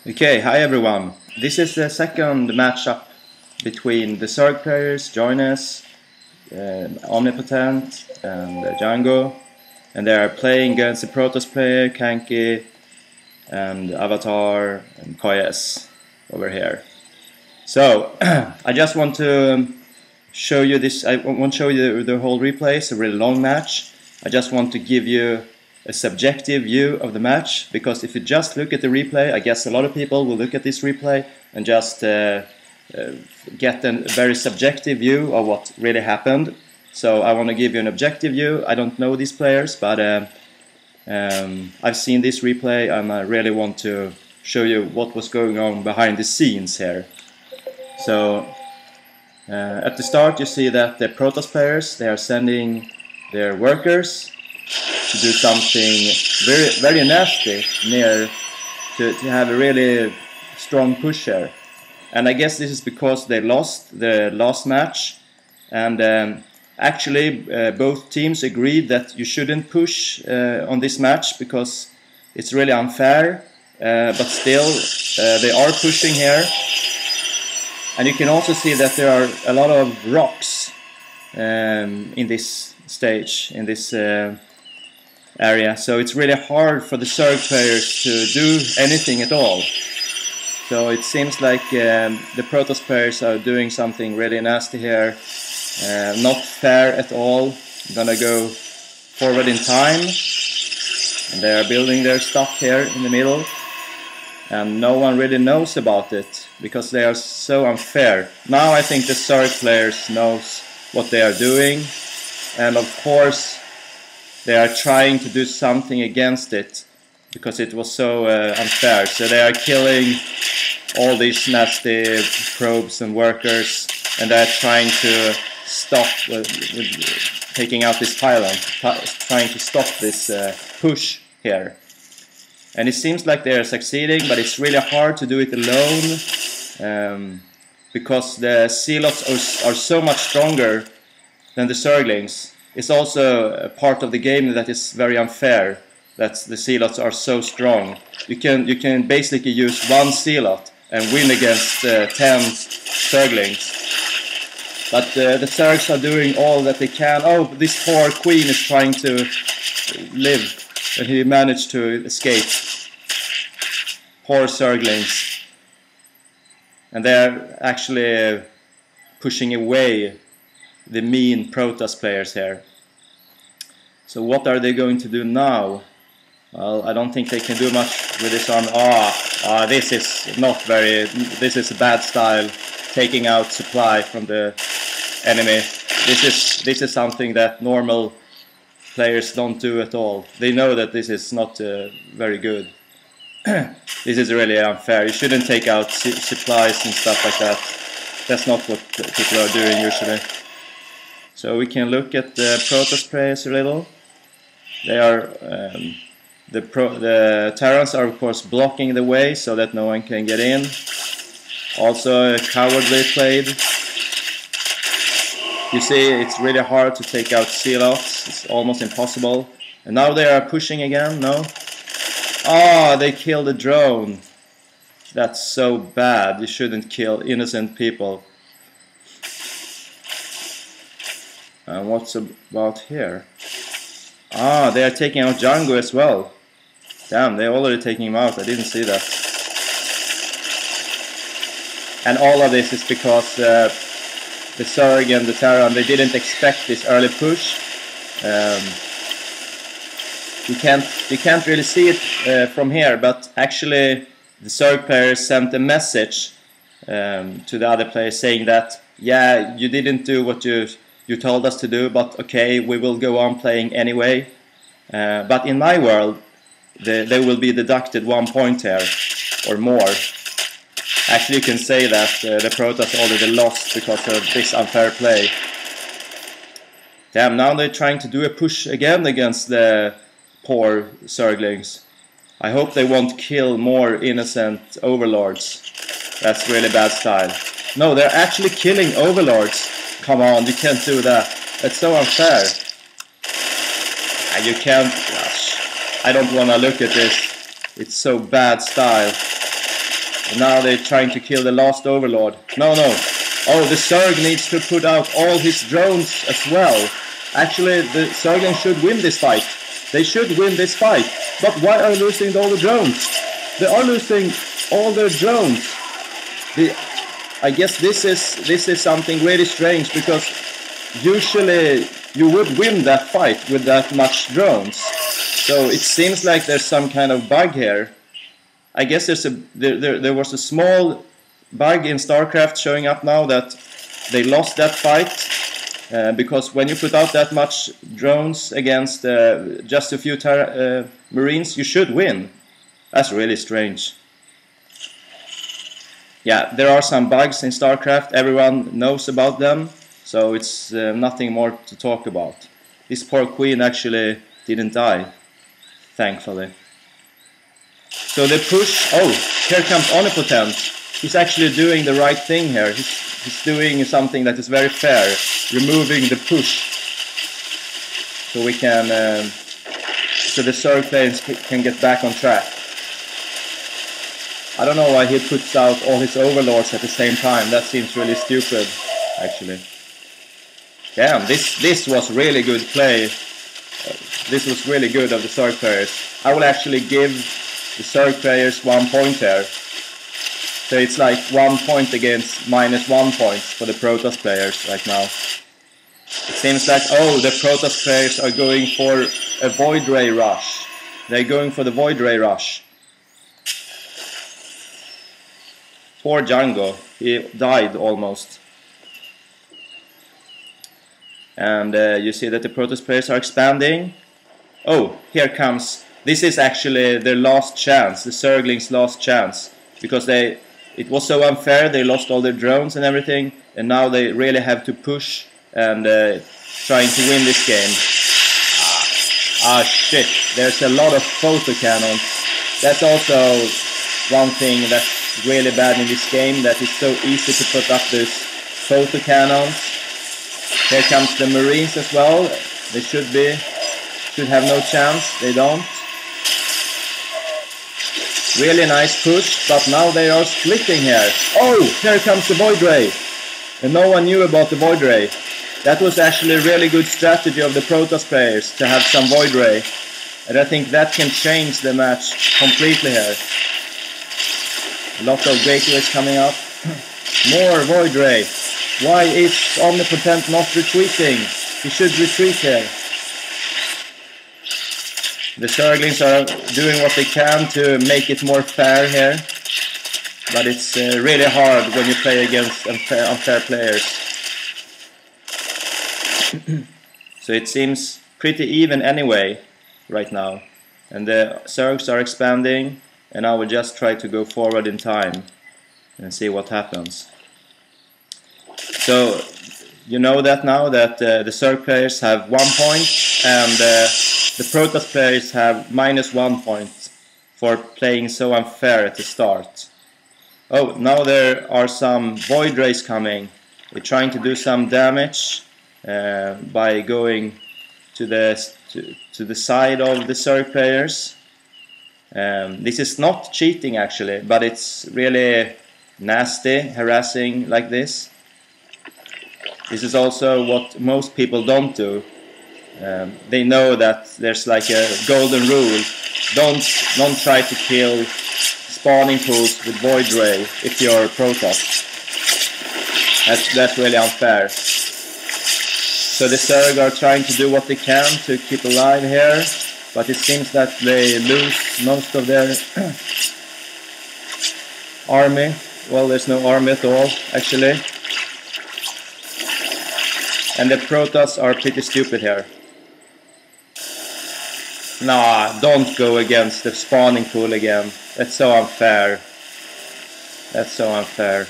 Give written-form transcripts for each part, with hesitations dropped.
Okay, hi everyone. This is the second matchup between the zerg players, Joinus, Omnipotent, and Django, and they are playing against the protoss player, Kanki, and Avatar, and Koyes over here. So, I just want to show you this. I won't show you the whole replay. It's a really long match. I just want to give you a subjective view of the match, because if you just look at the replay, I guess a lot of people will look at this replay and just get a very subjective view of what really happened. So I want to give you an objective view. I don't know these players, but I've seen this replay and I really want to show you what was going on behind the scenes here. So at the start you see that the protoss players, they are sending their workers to do something very nasty near to have a really strong push here. And I guess this is because they lost the last match, and actually both teams agreed that you shouldn't push on this match because it's really unfair, but still they are pushing here. And you can also see that there are a lot of rocks in this stage, in this area, so it's really hard for the zerg players to do anything at all. So it seems like the protoss players are doing something really nasty here, not fair at all. I'm gonna go forward in time, and they are building their stuff here in the middle, and no one really knows about it because they are so unfair. Now I think the zerg players knows what they are doing, and of course they are trying to do something against it because it was so unfair. So they are killing all these nasty probes and workers, and they are trying to stop with taking out this pylon, trying to stop this push here. And it seems like they are succeeding, but it's really hard to do it alone because the zealots are so much stronger than the zerglings. It's also a part of the game that is very unfair, that the zealots are so strong. You can basically use one zealot and win against 10 zerglings. But the zergs are doing all that they can. Oh, this poor queen is trying to live, and he managed to escape. Poor zerglings. And they're actually pushing away the mean protoss players here. So what are they going to do now? Well, I don't think they can do much with this army. This is not very. This is a bad style, taking out supply from the enemy. This is something that normal players don't do at all. They know that this is not very good. This is really unfair. You shouldn't take out supplies and stuff like that. That's not what people are doing usually. So we can look at the protoss players a little. They are the Terrans are of course blocking the way so that no one can get in. Also cowardly played. You see, it's really hard to take out zealots. It's almost impossible. And now they are pushing again. No. They killed a drone. That's so bad. You shouldn't kill innocent people. And what's about here? They are taking out Django as well. Damn, they're already taking him out. I didn't see that. And all of this is because the zerg and the Terran, they didn't expect this early push. You can't really see it from here, but actually the zerg players sent a message to the other players saying that, yeah, you didn't do what you told us to do, but okay, we will go on playing anyway. But in my world, they will be deducted 1 point here, or more. Actually, you can say that the Protoss already lost because of this unfair play. Damn, now they're trying to do a push again against the poor zerglings. I hope they won't kill more innocent overlords. That's really bad style. No, they're actually killing overlords. Come on, you can't do that. That's so unfair. You can't. Gosh, I don't want to look at this. It's so bad style. And now they're trying to kill the last overlord. No, no. Oh, the Zerg needs to put out all his drones as well. Actually, the Zerglings should win this fight. They should win this fight. But why are you losing all the drones? They are losing all their drones. I guess this is something really strange, because usually you would win that fight with that much drones. So it seems like there's some kind of bug here. I guess there was a small bug in Starcraft showing up now that they lost that fight. Because when you put out that much drones against just a few Marines, you should win. That's really strange. Yeah, there are some bugs in Starcraft. Everyone knows about them, so it's nothing more to talk about. This poor queen actually didn't die, thankfully. So they push. Oh, here comes Omnipotent. He's actually doing the right thing here. He's doing something that is very fair, removing the push, so we can, so the Zerg players can get back on track. I don't know why he puts out all his overlords at the same time. That seems really stupid, actually. Damn, this was really good play. This was really good of the Zerg players. I will actually give the Zerg players 1 point here. So it's like 1 point against -1 points for the Protoss players right now. It seems like, oh, the Protoss players are going for a Void Ray rush. They're going for the Void Ray rush. Poor Django, he died almost. And you see that the Protoss players are expanding. Oh, here comes. This is actually their last chance, the Zerglings' last chance. Because it was so unfair, they lost all their drones and everything. And now they really have to push and trying to win this game. Ah shit, there's a lot of photo cannons. That's also one thing that's really bad in this game, that it's so easy to put up those photo cannons. Here comes the Marines as well. They should have no chance. They don't. Really nice push, but now they are splitting here. Oh, here comes the Void Ray. And no one knew about the Void Ray. That was actually a really good strategy of the Protoss players to have some Void Ray. And I think that can change the match completely here. A lot of gateways coming up. More Void Ray. Why is Omnipotent not retreating? He should retreat here. The Zerglings are doing what they can to make it more fair here. But it's really hard when you play against unfair players. So it seems pretty even anyway right now. And the Zergs are expanding. And I will just try to go forward in time and see what happens. So you know that now that the Zerg players have 1 point and the Protoss players have -1 point for playing so unfair at the start. Oh, now there are some Void Rays coming. They're trying to do some damage by going to the side of the Zerg players. This is not cheating actually, but it's really nasty, harassing like this. This is also what most people don't do. They know that there's like a golden rule. Don't try to kill spawning pools with Void Ray if you're a Protoss. That's really unfair. So the Zerg are trying to do what they can to keep alive here, but it seems that they lose most of their army. Well, there's no army at all, actually. And the Protoss are pretty stupid here. Nah, don't go against the spawning pool again. That's so unfair. That's so unfair.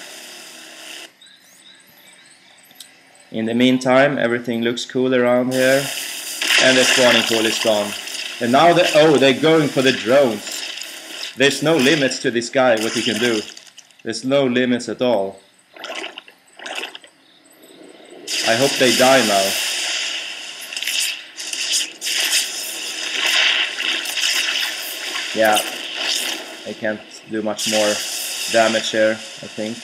In the meantime, everything looks cool around here. And the spawning pool is gone. And now they're going for the drones. There's no limits to this guy, what he can do. There's no limits at all. I hope they die now. Yeah, I can't do much more. damage here, I think.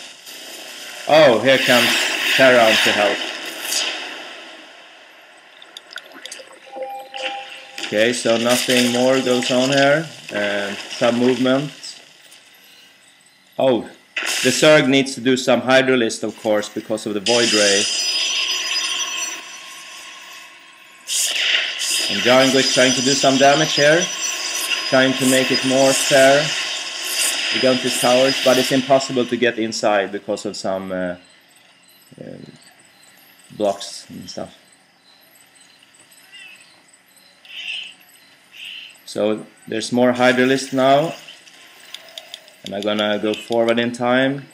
Oh, here comes Terran to help. Okay, so nothing more goes on here, and some movement. Oh, the zerg needs to do some Hydralist, of course, because of the Void Ray. And Django is trying to do some damage here, trying to make it more fair against his towers, but it's impossible to get inside because of some blocks and stuff. So there's more Hydralist now, and I'm gonna go forward in time,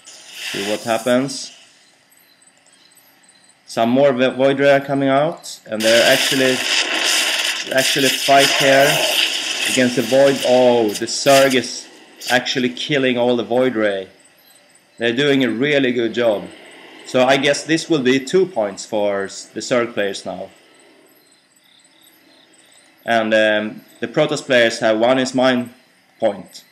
see what happens. Some more Void Ray are coming out, and they're actually fight here against the Void. Oh, the Zerg is actually killing all the Void Ray. They're doing a really good job. So I guess this will be 2 points for the Zerg players now. And the Protoss players have 1 is mine point.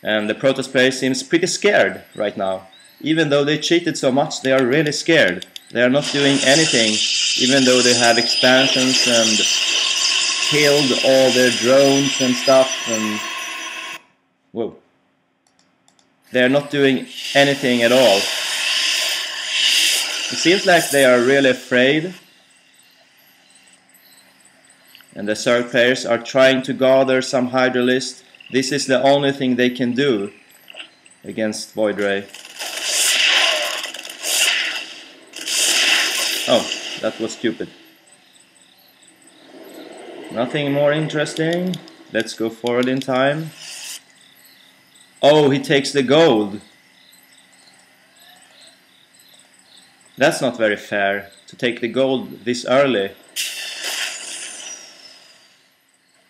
And the Protoss players seems pretty scared right now. Even though they cheated so much, they are really scared. They are not doing anything, even though they have expansions and killed all their drones and stuff. And whoa, they are not doing anything at all. It seems like they are really afraid. And the Zerg players are trying to gather some Hydralist. This is the only thing they can do against Void Ray. Oh, that was stupid. Nothing more interesting. Let's go forward in time. Oh, he takes the gold. That's not very fair to take the gold this early.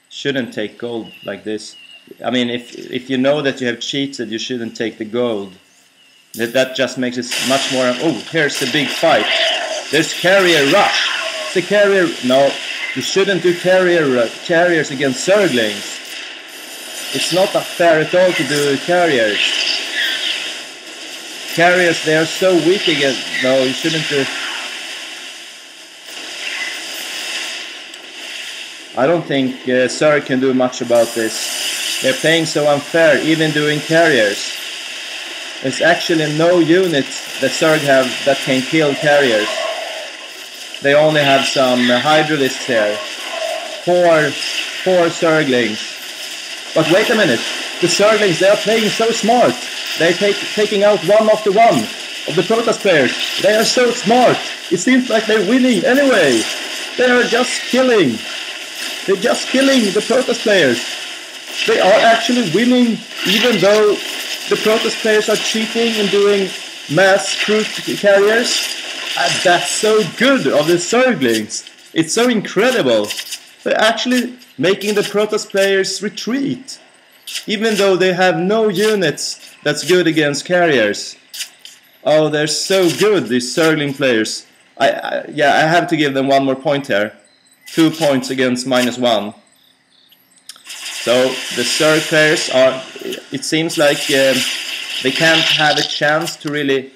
Shouldn't take gold like this. I mean, if you know that you have cheated, you shouldn't take the gold. That just makes it much more. Oh, here's the big fight. There's carrier rush. It's a carrier. No, you shouldn't do carriers against zerglings. It's not fair at all to do carriers. Carriers, they are so weak against. No, you shouldn't do. I don't think Zerg can do much about this. They're playing so unfair, even doing carriers. There's actually no unit that Zerg have that can kill carriers. They only have some Hydralists here. Four Zerglings. But wait a minute, the Zerglings, they are playing so smart. They're taking out one after one of the Protoss players. They are so smart. It seems like they're winning anyway. They are just killing. They're just killing the Protoss players. They are actually winning, even though the Protoss players are cheating and doing mass crew carriers. That's so good of the Zerglings. It's so incredible. They're actually making the Protoss players retreat, even though they have no units that's good against carriers. Oh, they're so good, these Zergling players. Yeah, I have to give them 1 more point here. 2 points against -1. So the Zerg players are. It seems like they can't have a chance to really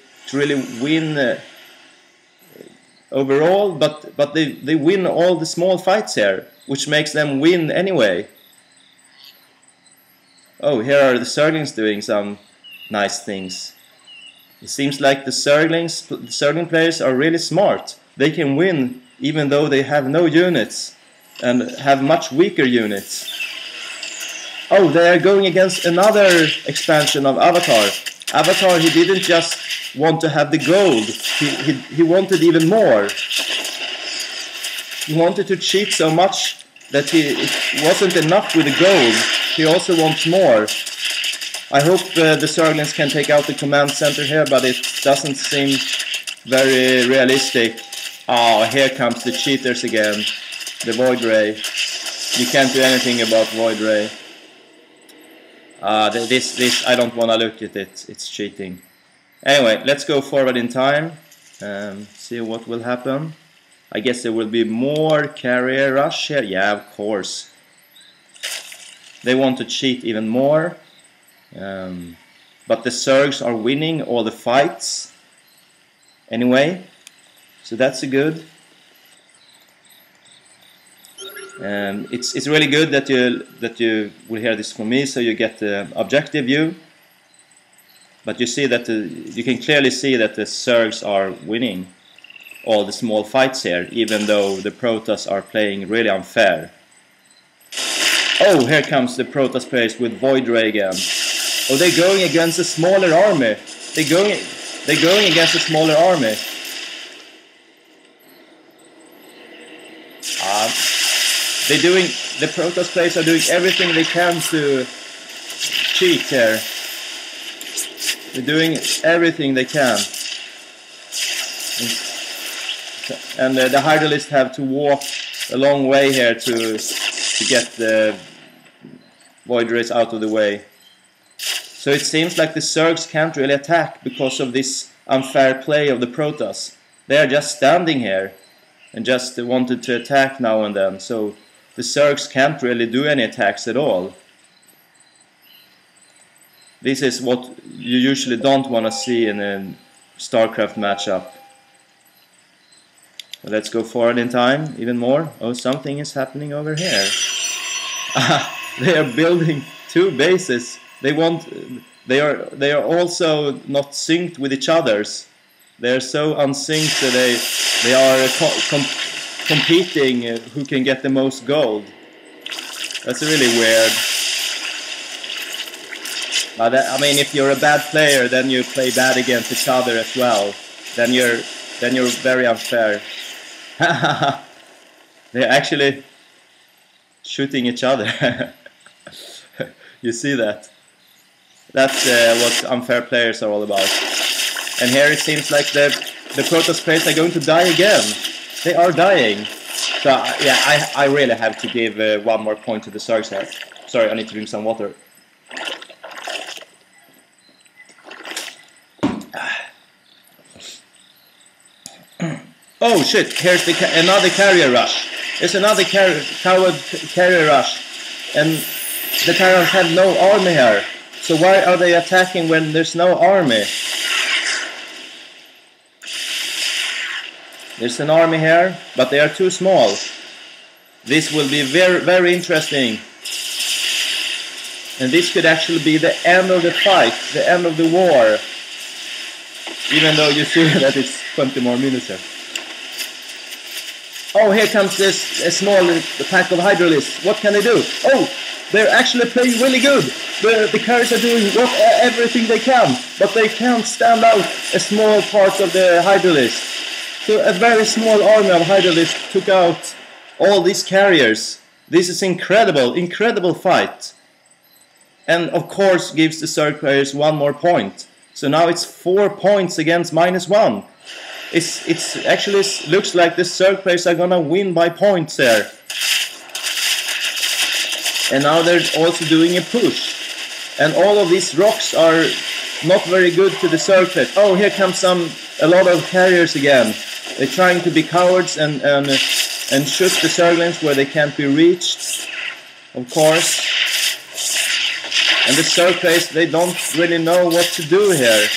win overall, but they win all the small fights here, which makes them win anyway. Oh, here are the Zerglings doing some nice things. It seems like the Zergling players are really smart. They can win even though they have no units and have much weaker units. Oh, they are going against another expansion of Avatar. Avatar, he didn't just want to have the gold, he wanted even more. He wanted to cheat so much that it wasn't enough with the gold, he also wants more. I hope the Zerglings can take out the command center here, but it doesn't seem very realistic. Oh, here comes the cheaters again. The Void Ray. You can't do anything about Void Ray. This I don't want to look at it. It's cheating. Anyway, let's go forward in time. See what will happen. I guess there will be more carrier rush here. Yeah, of course. They want to cheat even more. But the zergs are winning all the fights anyway, so that's a good. It's really good that you will hear this from me, so you get the objective view. But you see that you can clearly see that the zergs are winning all the small fights here, even though the protoss are playing really unfair. Oh, here comes the protoss players with Void Ray again. Oh, they're going against a smaller army. They're going against a smaller army. The protoss players are doing everything they can to cheat here. They're doing everything they can. And the Hydralists have to walk a long way here to get the Void Rays out of the way. So it seems like the zergs can't really attack because of this unfair play of the protoss. They are just standing here and just wanted to attack now and then. So the zergs can't really do any attacks at all. This is what you usually don't want to see in a Starcraft matchup. Let's go forward in time even more. Oh, something is happening over here. They are building two bases. They are also not synced with each others. They are so unsynced that they are competing who can get the most gold. That's really weird. But I mean, if you're a bad player, then you play bad against each other as well. Then you're very unfair. They're actually shooting each other. You see that? That's what unfair players are all about. And here it seems like the protoss players are going to die again. They are dying. So yeah, I really have to give one more point to the zergs here. Sorry, I need to drink some water. Oh shit, here's another carrier rush. There's another coward carrier rush. And the Tyrants have no army here. So why are they attacking when there's no army? There's an army here, but they are too small. This will be very, very interesting. And this could actually be the end of the fight, the end of the war. Even though you see that it's 20 more minutes here. Oh, here comes this a small pack of Hydralists. What can they do? Oh, they're actually playing really good. The carriers are doing everything they can, but they can't stand out a small part of the Hydralists. So a very small army of Hydralists took out all these carriers. This is incredible, incredible fight. And of course gives the zerg players one more point. So now it's 4 points against -1. It's actually looks like the zerg players are gonna win by points there. And now they're also doing a push. And all of these rocks are not very good to the zerg players. Oh, here comes a lot of carriers again. They're trying to be cowards and shoot the zerglings where they can't be reached, of course. And the zerg players, they don't really know what to do here.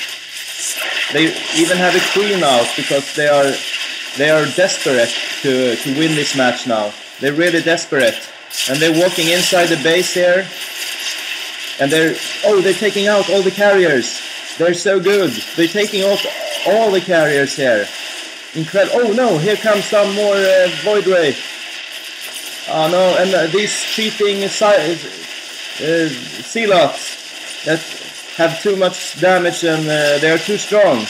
They even have a queen out because they are desperate to win this match now. They're really desperate. And they're walking inside the base here. And they're taking out all the carriers. They're so good. They're taking out all the carriers here. Incredible. Oh no, here comes some more Void Ray. Oh no, and these cheating Zealots that have too much damage and they are too strong.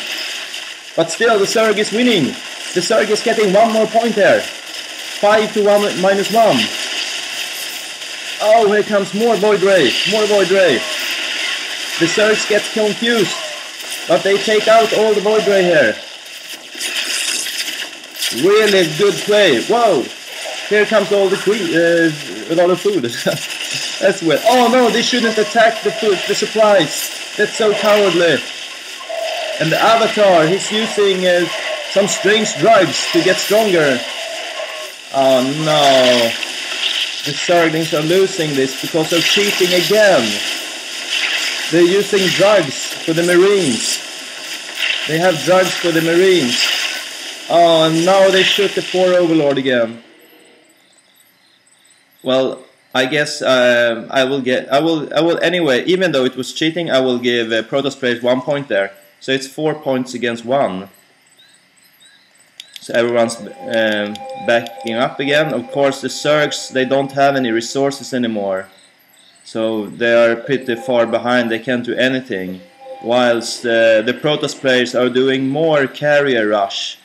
But still the zerg is winning. The zerg is getting one more point there. 5 to -1. Oh, here comes more Void Ray. More Void Ray. The zergs get confused. But they take out all the Void Ray here. Really good play. Whoa. Here comes all the a lot of food. That's weird. Oh no, they shouldn't attack the food, the supplies. That's so cowardly. And the Avatar, he's using some strange drugs to get stronger. Oh no. the Zerglings are losing this because of cheating again. They're using drugs for the Marines. They have drugs for the Marines. Oh, and now they shoot the poor Overlord again. Well, I guess I will anyway. Even though it was cheating, I will give Protoss players 1 point there. So it's 4 points against 1. So everyone's backing up again. Of course, the Zergs, they don't have any resources anymore. So they are pretty far behind, they can't do anything. Whilst the Protoss players are doing more carrier rush.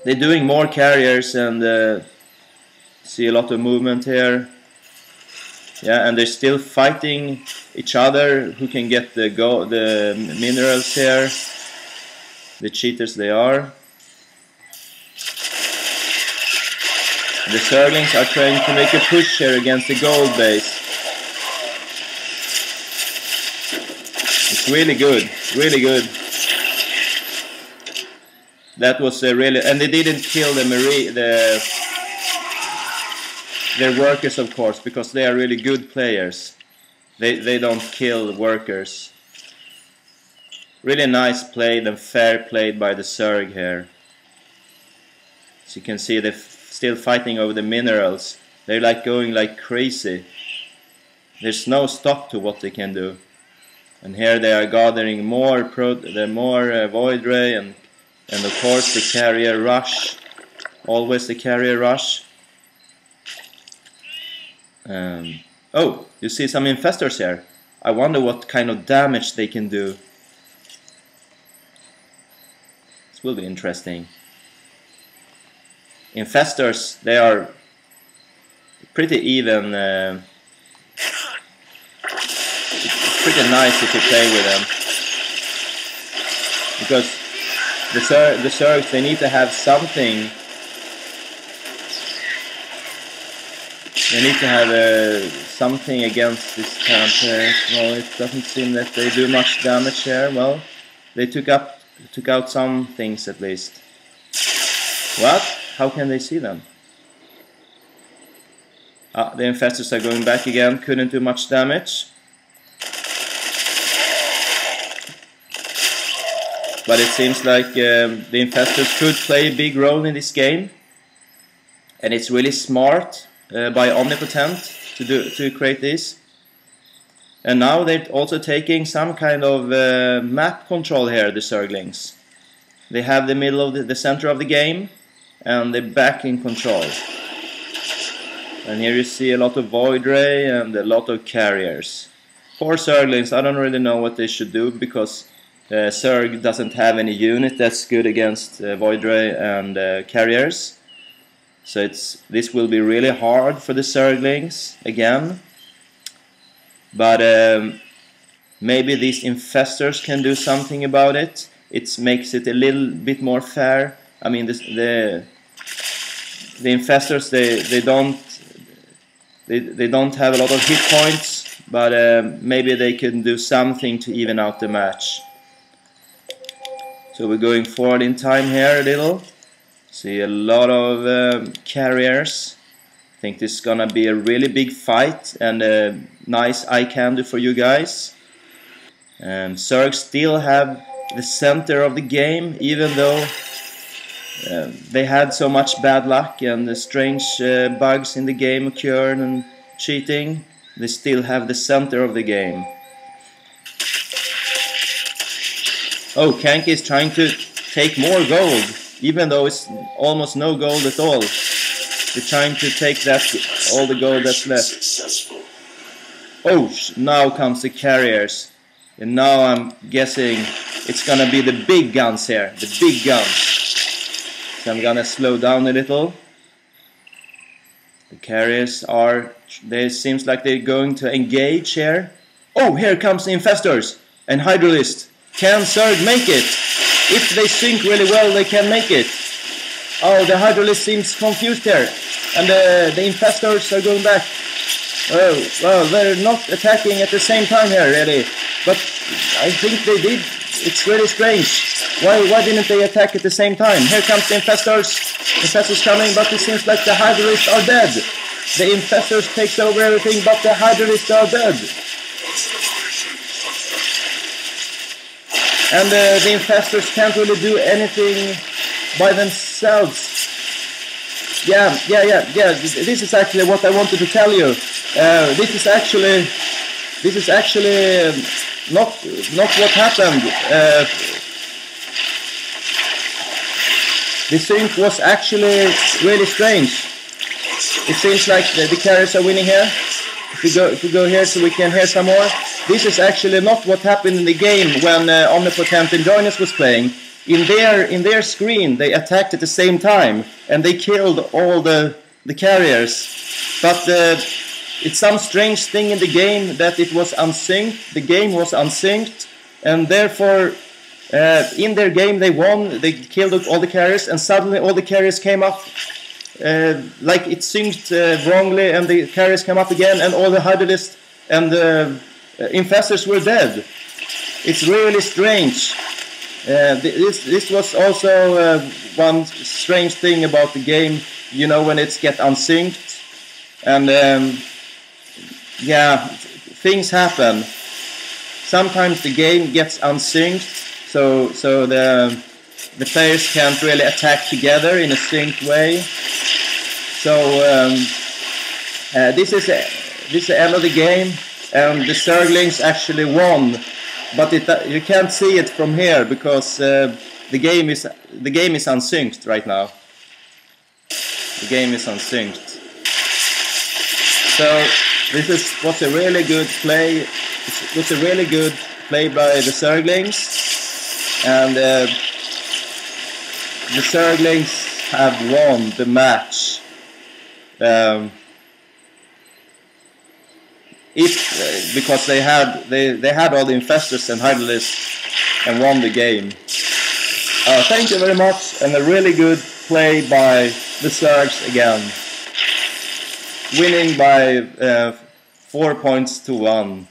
They're doing more carriers and see a lot of movement here. Yeah, and they're still fighting each other who can get the minerals here. The cheaters they are. The Zerglings are trying to make a push here against the gold base. It's really good, really good. That was really, and they didn't kill their workers, of course, because they are really good players. They don't kill workers. Really nice played and fair played by the Zerg here. As you can see, they're still fighting over the minerals. They're like going like crazy. There's no stop to what they can do. And here they are gathering more Void Ray and of course the carrier rush. Always the carrier rush. Oh, you see some infestors here. I wonder what kind of damage they can do. This will be interesting. Infestors, they are pretty even. It's pretty nice if you play with them. Because the Zergs, they need to have something. They need to have something against this camp here. Well, it doesn't seem that they do much damage here. Well, they took out some things at least. What? How can they see them? Ah, the infestors are going back again. Couldn't do much damage. But it seems like the infestors could play a big role in this game. And it's really smart by Omnipotent to create this. And now they're also taking some kind of map control here, the Zerglings. They have the middle of the center of the game, and they're back in control. And here you see a lot of Void Ray and a lot of carriers. Poor Zerglings, I don't really know what they should do, because Zerg doesn't have any unit that's good against Void Ray and carriers. So this will be really hard for the Zerglings again. But maybe these infestors can do something about it. It makes it a little bit more fair. I mean, the infestors, they don't have a lot of hit points, but maybe they can do something to even out the match. So we're going forward in time here a little. See a lot of carriers. I think this is gonna be a really big fight and a nice eye candy for you guys. Zerg still have the center of the game, even though they had so much bad luck and the strange bugs in the game occurred and cheating. They still have the center of the game. Oh, Kanki is trying to take more gold, even though it's almost no gold at all. They're trying to take all the gold that's left. Oh, now comes the carriers. And now I'm guessing it's gonna be the big guns here, the big guns. So I'm gonna slow down a little. The carriers seems like they're going to engage here. Oh, here comes the infestors and Hydralist. Can Zerg make it? If they sync really well, they can make it. Oh, the Hydralist seems confused here. And the infestors are going back. Oh, well, they're not attacking at the same time here, really. But I think they did. It's really strange. Why didn't they attack at the same time? Here comes the infestors. Infestors coming, but it seems like the hydralists are dead. The infestors takes over everything, but the hydralists are dead. And the infestors can't really do anything by themselves. Yeah. This is actually what I wanted to tell you. This is actually not what happened. The sync was actually really strange. It seems like the carriers are winning here. If we go here so we can hear some more. This is actually not what happened in the game when Omnipotent and Joinus was playing. In their screen they attacked at the same time and they killed all the carriers. But it's some strange thing in the game that it was unsynced. The game was unsynced, and therefore in their game they won. They killed all the carriers, and suddenly all the carriers came up like it synced wrongly, and the carriers came up again, and all the hydralists and the infestors were dead. It's really strange. This was also one strange thing about the game, you know, when it gets unsynced, and yeah, things happen. Sometimes the game gets unsynced, so the players can't really attack together in a synced way. So this is the end of the game, and the Zerglings actually won. But you can't see it from here because the game is unsynced right now. The game is unsynced. So this was a really good play. It was a really good play by the Zerglings, and the Zerglings have won the match. Because they had all the infestors and hydralists and won the game. Thank you very much, and a really good play by the Zergs again, winning by 4 points to 1.